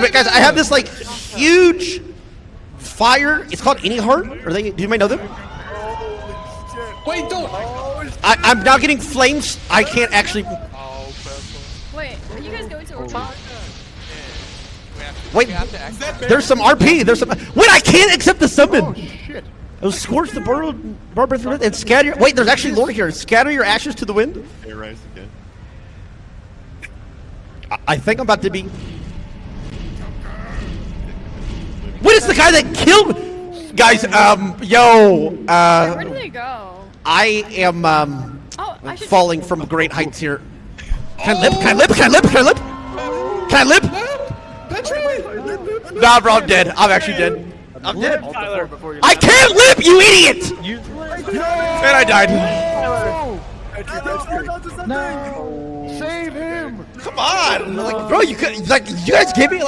a minute, guys. I have this like huge fire. It's called Any Heart. Are they? Do you might know them? Wait, don't. I'm now getting flames. I can't actually. Wait, are you guys going to a Wait, there's some RP. There's some. Wait, I can't accept the summon. Oh shit! Oh, scorch the barbarian and scatter. Wait, there's actually lore here. Scatter your ashes to the wind. Hey, Rise again. I think I'm about to be. What is the guy that killed? Guys, yo. Where did they go? I am Oh, I should falling from great heights here. Can I lip? Can I lip? Can I lip? Can I lip? Can I lip? Nah, bro, I'm dead. I'm actually dead. I'm dead. Tyler. I can't lip, you idiot! And I died. No! Save him! Come on, like, bro, you guys gave me like.